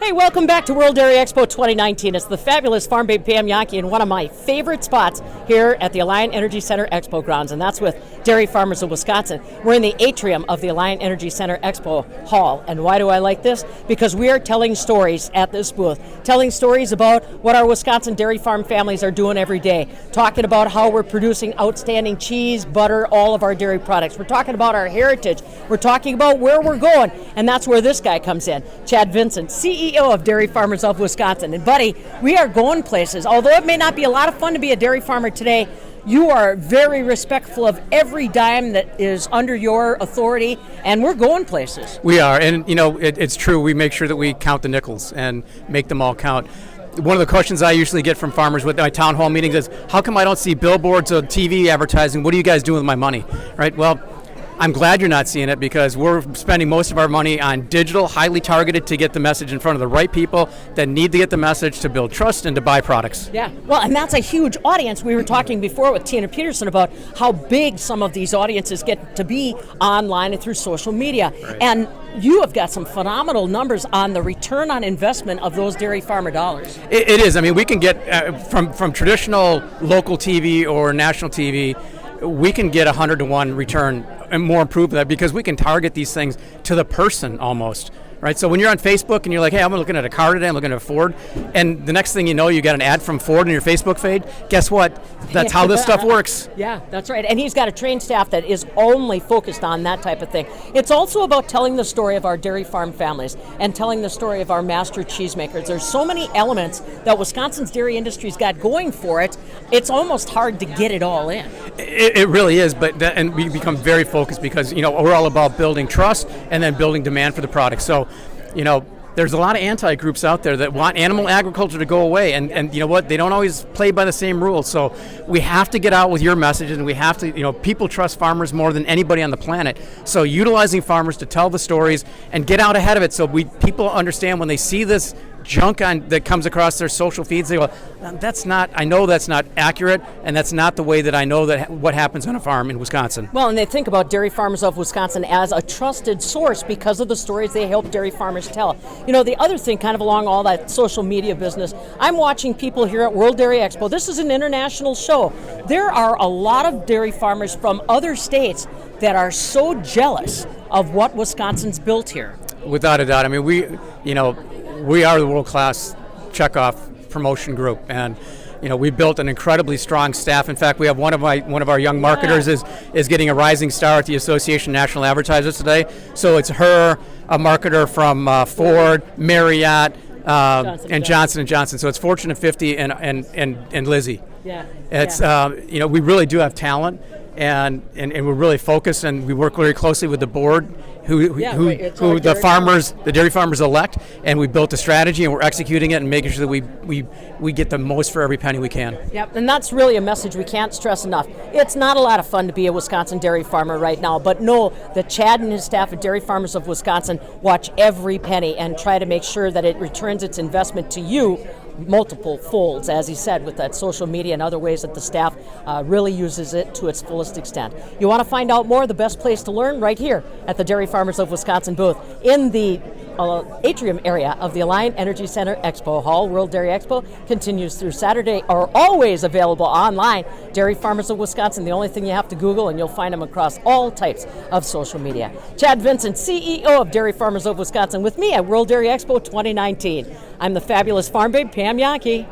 Hey, welcome back to World Dairy Expo 2019. It's the fabulous Farm Babe Pam Yankee in one of my favorite spots here at the Alliant Energy Center Expo grounds, and that's with dairy farmers of Wisconsin. We're in the atrium of the Alliant Energy Center Expo Hall, and why do I like this? Because we are telling stories at this booth, telling stories about what our Wisconsin dairy farm families are doing every day, talking about how we're producing outstanding cheese, butter, all of our dairy products. We're talking about our heritage. We're talking about where we're going, and that's where this guy comes in, Chad Vincent, CEO of Dairy Farmers of Wisconsin. And buddy, we are going places. Although it may not be a lot of fun to be a dairy farmer today, you are very respectful of every dime that is under your authority, and we're going places. We are, and it's true. We make sure that we count the nickels and make them all count. One of the questions I usually get from farmers with my town hall meetings is, how come I don't see billboards or TV advertising? What are you guys doing with my money? Right? Well, I'm glad you're not seeing it, because we're spending most of our money on digital, highly targeted, to get the message in front of the right people that need to get the message to build trust and to buy products. Yeah, well, and that's a huge audience. We were talking before with Tina Peterson about how big some of these audiences get to be online and through social media. Right. And you have got some phenomenal numbers on the return on investment of those dairy farmer dollars. It is. I mean, we can get from traditional local TV or national TV, we can get 100-to-1 return and more improved that, because we can target these things to the person almost. Right, so when you're on Facebook and you're like, hey, I'm looking at a car today, I'm looking at a Ford, and the next thing you know, you got an ad from Ford in your Facebook feed. Guess what? That's how this stuff works. Yeah, that's right. And he's got a trained staff that is only focused on that type of thing. It's also about telling the story of our dairy farm families and telling the story of our master cheesemakers. There's so many elements that Wisconsin's dairy industry's got going for it. It's almost hard to get it all in. It really is, and we become very focused, because we're all about building trust and then building demand for the product. So, there's a lot of anti-groups out there that want animal agriculture to go away, and you know what? They don't always play by the same rules. So we have to get out with your messages, and we have to, people trust farmers more than anybody on the planet. So utilizing farmers to tell the stories and get out ahead of it, so people understand when they see this junk that comes across their social feeds, they go, I know that's not accurate, and that's not the way that I know that what happens on a farm in Wisconsin. Well, and they think about Dairy Farmers of Wisconsin as a trusted source because of the stories they help dairy farmers tell. The other thing, kind of along all that social media business, I'm watching people here at World Dairy Expo. This is an international show. There are a lot of dairy farmers from other states that are so jealous of what Wisconsin's built here. Without a doubt. I mean, we are the world-class checkoff promotion group, and we built an incredibly strong staff. In fact, we have one of our young marketers is getting a rising star at the Association of National Advertisers today. So it's her, a marketer from Ford, Marriott, and Johnson & Johnson. So it's Fortune 50 and Lizzie. Yeah. It's we really do have talent, and we're really focused, and we work very closely with the board who the dairy farmers elect, and we built a strategy, and we're executing it and making sure that we get the most for every penny we can. Yep, and that's really a message we can't stress enough. It's not a lot of fun to be a Wisconsin dairy farmer right now, but know that Chad and his staff at Dairy Farmers of Wisconsin watch every penny and try to make sure that it returns its investment to you multiple folds, as he said, with that social media and other ways that the staff really uses it to its fullest extent. You want to find out more? The best place to learn, right here at the Dairy Farmers of Wisconsin booth in the atrium area of the Alliant Energy Center Expo Hall. World Dairy Expo continues through Saturday, are always available online. Dairy Farmers of Wisconsin, the only thing you have to Google, and you'll find them across all types of social media. Chad Vincent, CEO of Dairy Farmers of Wisconsin, with me at World Dairy Expo 2019. I'm the fabulous Farm Babe, Pam Yankee.